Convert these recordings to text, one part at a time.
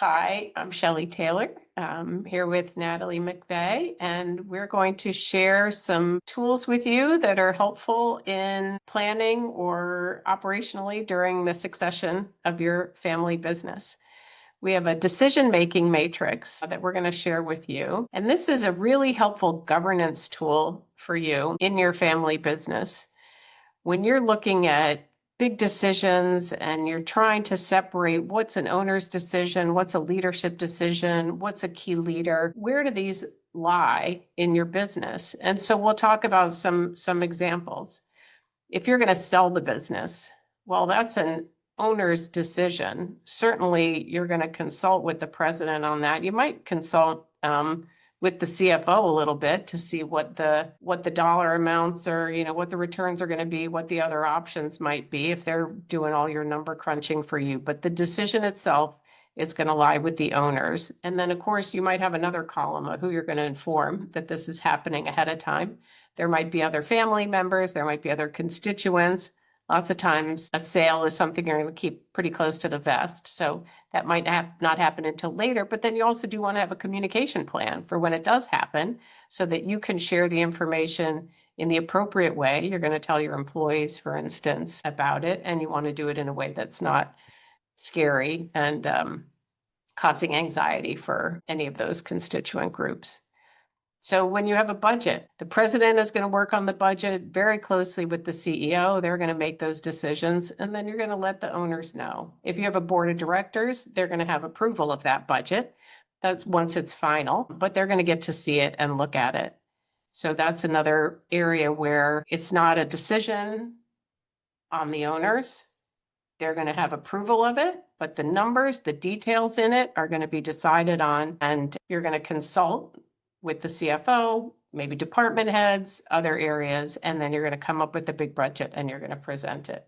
Hi, I'm Shelley Taylor. I'm here with Natalie McVeigh, and we're going to share some tools with you that are helpful in planning or operationally during the succession of your family business. We have a decision making matrix that we're going to share with you. And this is a really helpful governance tool for you in your family business. When you're looking at big decisions and you're trying to separate what's an owner's decision, what's a leadership decision, what's a key leader, where do these lie in your business? And so we'll talk about some examples. If you're going to sell the business, well, that's an owner's decision. Certainly, you're going to consult with the president on that. You might consult with the CFO a little bit to see what the dollar amounts are, what the returns are going to be, what the other options might be if they're doing all your number crunching for you. But the decision itself is going to lie with the owners. And then, of course, you might have another column of who you're going to inform that this is happening ahead of time. There might be other family members, there might be other constituents. Lots of times a sale is something you're going to keep pretty close to the vest. So that might not happen until later, but then you also do want to have a communication plan for when it does happen so that you can share the information in the appropriate way. You're going to tell your employees, for instance, about it, and you want to do it in a way that's not scary and causing anxiety for any of those constituent groups. So when you have a budget, the president is going to work on the budget very closely with the CEO. They're going to make those decisions, and then you're going to let the owners know. If you have a board of directors, they're going to have approval of that budget. That's once it's final, but they're going to get to see it and look at it. So that's another area where it's not a decision on the owners. They're going to have approval of it, but the numbers, the details in it are going to be decided on, and you're going to consult with the CFO, maybe department heads, other areas, and then you're going to come up with a big budget and you're going to present it.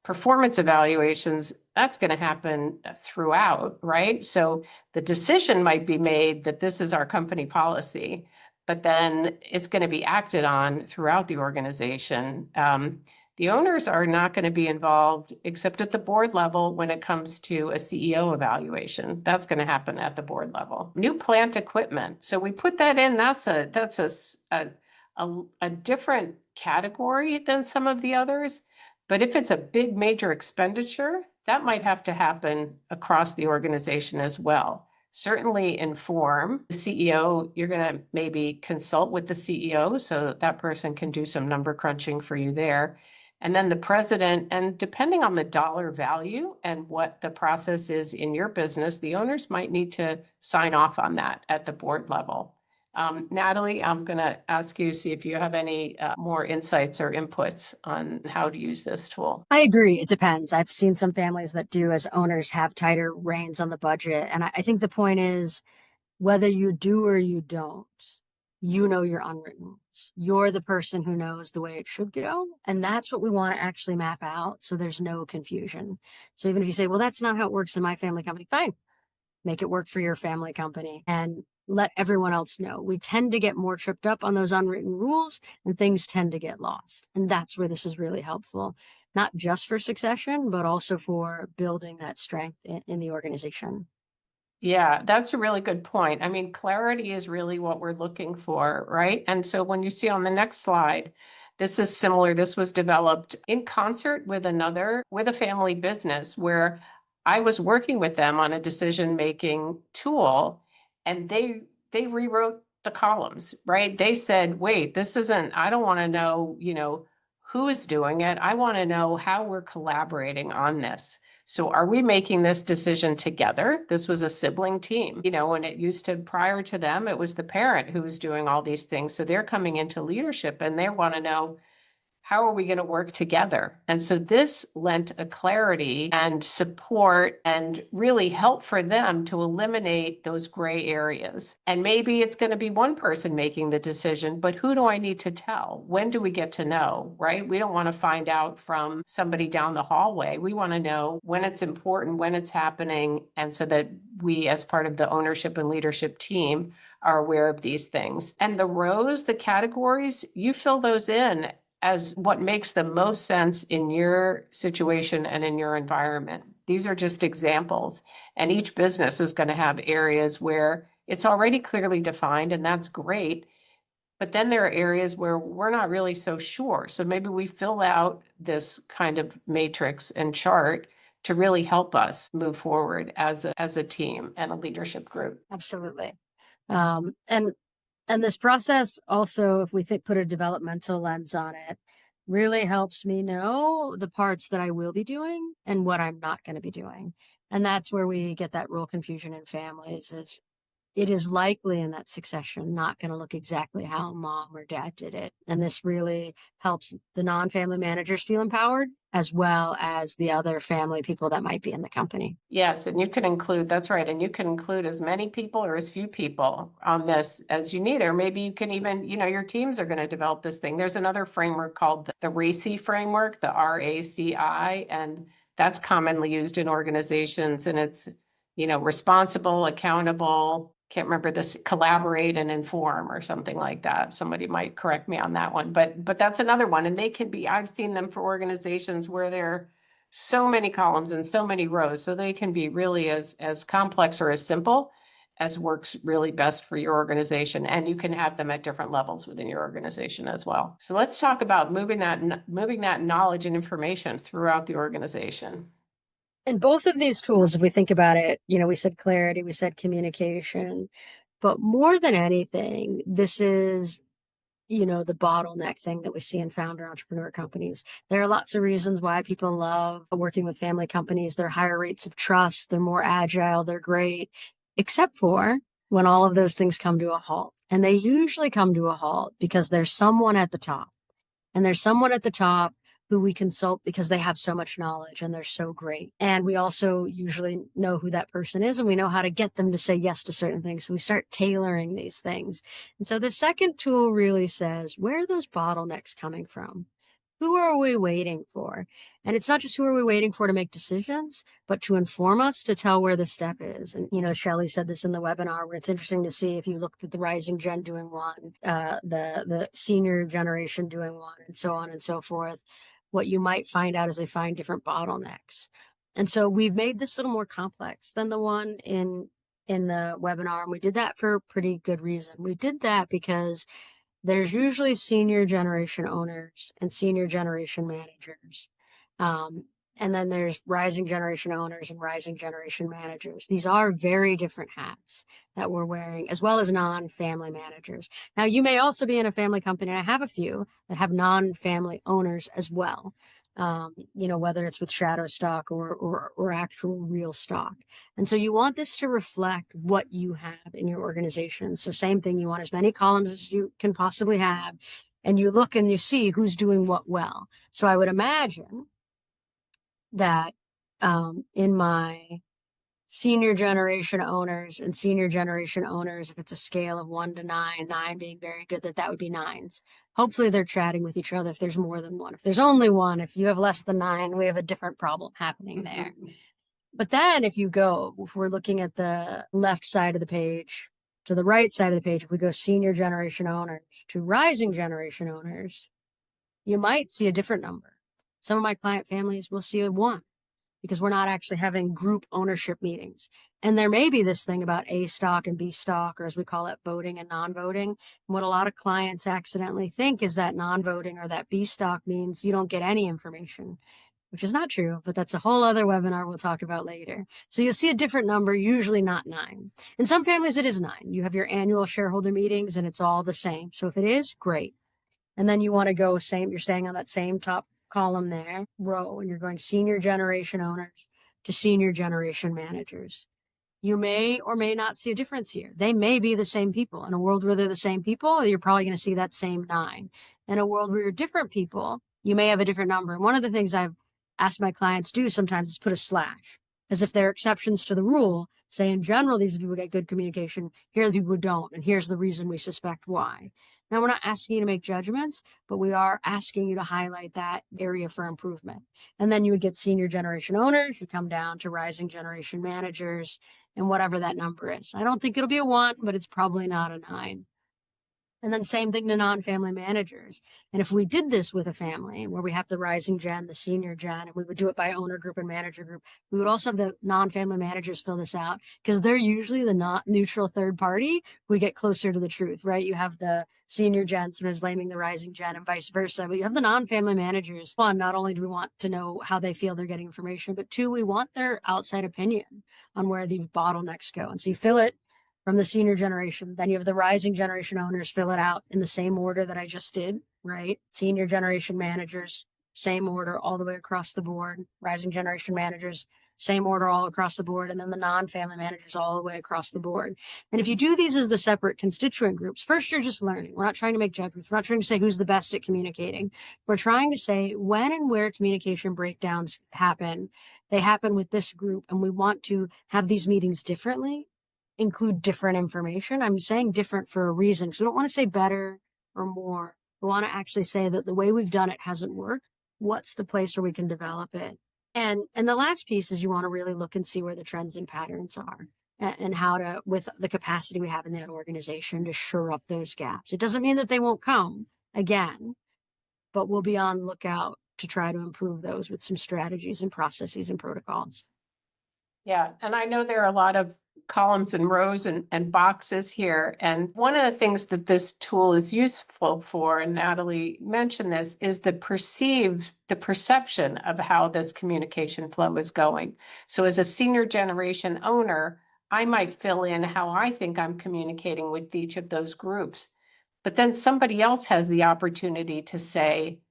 Performance evaluations, that's going to happen throughout, right? So the decision might be made that this is our company policy, but then it's going to be acted on throughout the organization. The owners are not going to be involved except at the board level when it comes to a CEO evaluation. That's going to happen at the board level. New plant equipment. So we put that in. That's a different category than some of the others. But if it's a big major expenditure, that might have to happen across the organization as well. Certainly inform the CEO. You're going to maybe consult with the CEO so that person can do some number crunching for you there. And then the president, and depending on the dollar value and what the process is in your business, the owners might need to sign off on that at the board level. Natalie, I'm going to ask you, see if you have any more insights or inputs on how to use this tool. I agree. It depends. I've seen some families that do, as owners, have tighter reins on the budget. And I think the point is, whether you do or you don't, you know your unwritten rules. You're the person who knows the way it should go. And that's what we want to actually map out so there's no confusion. So even if you say, well, that's not how it works in my family company, fine. Make it work for your family company and let everyone else know. We tend to get more tripped up on those unwritten rules and things tend to get lost. And that's where this is really helpful, not just for succession, but also for building that strength in the organization. Yeah, that's a really good point. I mean, clarity is really what we're looking for, right? And so when you see on the next slide, this is similar. This was developed in concert with a family business where I was working with them on a decision-making tool, and they rewrote the columns, right? They said, wait, I don't want to know, who is doing it. I want to know how we're collaborating on this. So are we making this decision together? This was a sibling team, and it used to, prior to them, it was the parent who was doing all these things. So they're coming into leadership and they want to know, how are we going to work together? And so this lent a clarity and support and really help for them to eliminate those gray areas. And maybe it's going to be one person making the decision, but who do I need to tell? When do we get to know, right? We don't want to find out from somebody down the hallway. We want to know when it's important, when it's happening, and so that we, as part of the ownership and leadership team, are aware of these things. And the rows, the categories, you fill those in as what makes the most sense in your situation and in your environment. These are just examples. And each business is going to have areas where it's already clearly defined, and that's great. But then there are areas where we're not really so sure. So maybe we fill out this kind of matrix and chart to really help us move forward as a team and a leadership group. Absolutely. And this process also, if we put a developmental lens on it, really helps me know the parts that I will be doing and what I'm not going to be doing. And that's where we get that role confusion in families. Is it is likely in that succession not going to look exactly how mom or dad did it. And this really helps the non-family managers feel empowered, as well as the other family people that might be in the company. Yes, and you can include, that's right, and you can include as many people or as few people on this as you need, or maybe you can even, your teams are going to develop this thing. There's another framework called the RACI framework, the RACI, and that's commonly used in organizations, and it's, responsible, accountable, can't remember this, collaborate and inform or something like that. Somebody might correct me on that one, but that's another one. And they can be, I've seen them for organizations where they're so many columns and so many rows, so they can be really as complex or as simple as works really best for your organization. And you can have them at different levels within your organization as well. So let's talk about moving that knowledge and information throughout the organization. And both of these tools, if we think about it, we said clarity, we said communication, but more than anything, this is, the bottleneck thing that we see in founder entrepreneur companies. There are lots of reasons why people love working with family companies. They're higher rates of trust, they're more agile, they're great, except for when all of those things come to a halt. And they usually come to a halt because there's someone at the top. And there's someone at the top who we consult because they have so much knowledge and they're so great. And we also usually know who that person is, and we know how to get them to say yes to certain things. So we start tailoring these things. And so the second tool really says, where are those bottlenecks coming from? Who are we waiting for? And it's not just who are we waiting for to make decisions, but to inform us, to tell where the step is. And, Shelley said this in the webinar, where it's interesting to see if you looked at the rising gen doing one, the senior generation doing one, and so on and so forth, what you might find out is they find different bottlenecks. And so we've made this a little more complex than the one in the webinar. And we did that for a pretty good reason. We did that because there's usually senior generation owners and senior generation managers. And then there's rising generation owners and rising generation managers. These are very different hats that we're wearing, as well as non-family managers. Now, you may also be in a family company, and I have a few that have non-family owners as well. Whether it's with shadow stock or actual real stock. And so you want this to reflect what you have in your organization. So same thing, you want as many columns as you can possibly have, and you look and you see who's doing what well. So I would imagine that in my senior generation owners and senior generation owners, if it's a scale of 1 to 9, 9 being very good, that would be 9s. Hopefully they're chatting with each other if there's more than one. If there's only one, if you have less than 9, we have a different problem happening there. But then if we're looking at the left side of the page to the right side of the page, if we go senior generation owners to rising generation owners, you might see a different number. Some of my client families will see a 1. Because we're not actually having group ownership meetings. And there may be this thing about A stock and B stock, or as we call it, voting and non-voting. And what a lot of clients accidentally think is that non-voting or that B stock means you don't get any information, which is not true, but that's a whole other webinar we'll talk about later. So you'll see a different number, usually not 9. In some families, it is 9. You have your annual shareholder meetings and it's all the same. So if it is, great. And then you want to go you're staying on that same top column there, row, and you're going senior generation owners to senior generation managers. You may or may not see a difference here. They may be the same people. In a world where they're the same people, you're probably going to see that same 9. In a world where you're different people, you may have a different number. And one of the things I've asked my clients to do sometimes is put a slash, as if there are exceptions to the rule. Say in general, these people get good communication. Here are the people who don't, and here's the reason we suspect why. Now, we're not asking you to make judgments, but we are asking you to highlight that area for improvement. And then you would get senior generation owners, you come down to rising generation managers, and whatever that number is. I don't think it'll be a 1, but it's probably not a 9. And then same thing to non-family managers. And if we did this with a family where we have the rising gen, the senior gen, and we would do it by owner group and manager group, we would also have the non-family managers fill this out because they're usually the not neutral third party. We get closer to the truth, right? You have the senior gen sometimes blaming the rising gen and vice versa, but you have the non-family managers. One, not only do we want to know how they feel they're getting information, but two, we want their outside opinion on where the bottlenecks go. And so you fill it from the senior generation. Then you have the rising generation owners fill it out in the same order that I just did, right? Senior generation managers, same order all the way across the board. Rising generation managers, same order all across the board. And then the non-family managers all the way across the board. And if you do these as the separate constituent groups, first, you're just learning. We're not trying to make judgments. We're not trying to say who's the best at communicating. We're trying to say when and where communication breakdowns happen, they happen with this group. And we want to have these meetings differently, include different information. I'm saying different for a reason, because we don't want to say better or more. We want to actually say that the way we've done it hasn't worked. What's the place where we can develop it? And the last piece is you want to really look and see where the trends and patterns are and how to, with the capacity we have in that organization, to shore up those gaps. It doesn't mean that they won't come again, but we'll be on lookout to try to improve those with some strategies and processes and protocols. Yeah, and I know there are a lot of columns and rows and boxes here. And one of the things that this tool is useful for, and Natalie mentioned this, is the perception of how this communication flow is going. So as a senior generation owner, I might fill in how I think I'm communicating with each of those groups. But then somebody else has the opportunity to say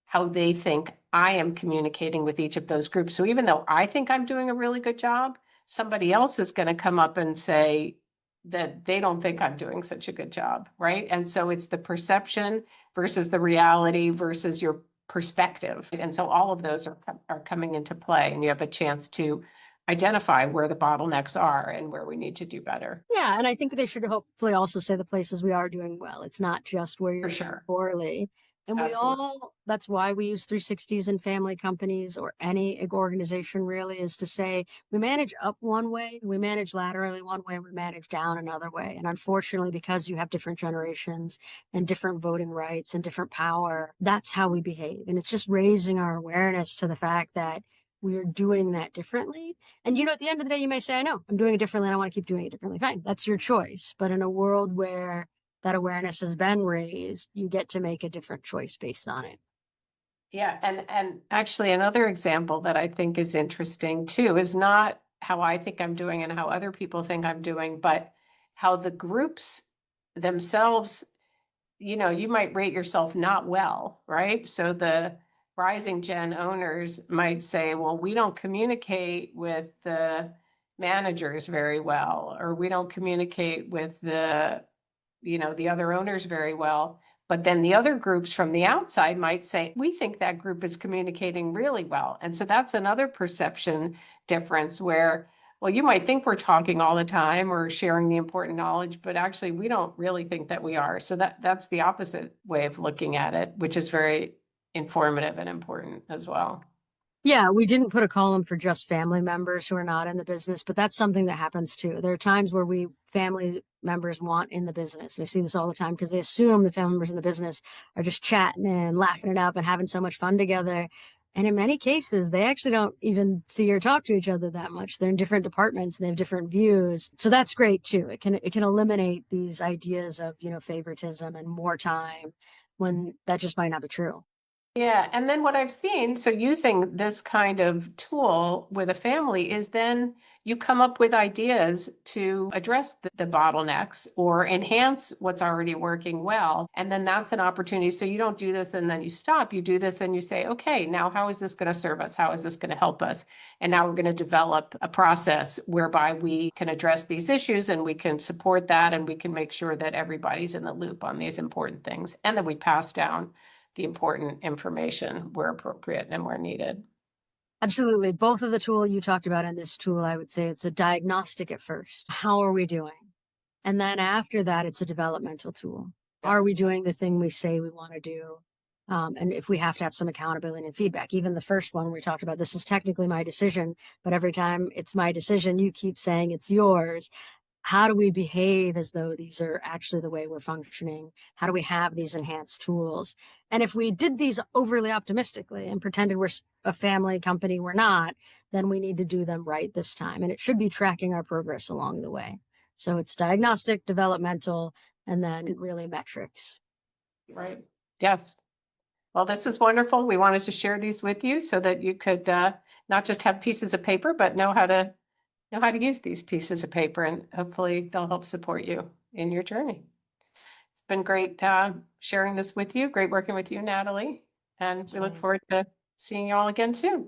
how they think I am communicating with each of those groups. So even though I think I'm doing a really good job, somebody else is going to come up and say that they don't think I'm doing such a good job, right? And so it's the perception versus the reality versus your perspective. And so all of those are coming into play, and you have a chance to identify where the bottlenecks are and where we need to do better. Yeah, and I think they should hopefully also say the places we are doing well. It's not just where you're For sure. poorly. And Absolutely. that's why we use 360s in family companies or any organization really, is to say we manage up one way, we manage laterally one way, we manage down another way. And unfortunately, because you have different generations and different voting rights and different power, that's how we behave. And it's just raising our awareness to the fact that we're doing that differently. And, at the end of the day, you may say, I know I'm doing it differently and I want to keep doing it differently. Fine. That's your choice. But in a world where that awareness has been raised, you get to make a different choice based on it. Yeah, and actually another example that I think is interesting too is not how I think I'm doing and how other people think I'm doing, but how the groups themselves, you might rate yourself not well, right? So the rising gen owners might say, well, we don't communicate with the managers very well, or we don't communicate with the other owners very well. But then the other groups from the outside might say, we think that group is communicating really well. And so that's another perception difference where, well, you might think we're talking all the time or sharing the important knowledge, but actually we don't really think that we are. So that's the opposite way of looking at it, which is very informative and important as well. Yeah, we didn't put a column for just family members who are not in the business, but that's something that happens too. There are times where family members want in the business. I see this all the time because they assume the family members in the business are just chatting and laughing it up and having so much fun together. And in many cases, they actually don't even see or talk to each other that much. They're in different departments and they have different views. So that's great too. It can eliminate these ideas of, favoritism and more time when that just might not be true. Yeah, and then what I've seen, so using this kind of tool with a family is then you come up with ideas to address the bottlenecks or enhance what's already working well. And then that's an opportunity. So you don't do this and then you stop. You do this and you say, okay, now how is this going to serve us? How is this going to help us? And now we're going to develop a process whereby we can address these issues and we can support that and we can make sure that everybody's in the loop on these important things. And then we pass down the important information where appropriate and where needed. Absolutely. Both of the tool you talked about in this tool, I would say it's a diagnostic at first. How are we doing? And then after that, it's a developmental tool. Yeah. Are we doing the thing we say we want to do? And if we have to have some accountability and feedback, even the first one we talked about, this is technically my decision, but every time it's my decision, you keep saying it's yours. how do we behave as though these are actually the way we're functioning? How do we have these enhanced tools? And if we did these overly optimistically and pretended we're a family company we're not, then we need to do them right this time. And it should be tracking our progress along the way. So it's diagnostic, developmental, and then really metrics. Right. Yes. Well, this is wonderful. We wanted to share these with you so that you could not just have pieces of paper, but know how to use these pieces of paper, and hopefully they'll help support you in your journey. It's been great sharing this with you. Great working with you, Natalie. And we look Same. forward to seeing you all again soon.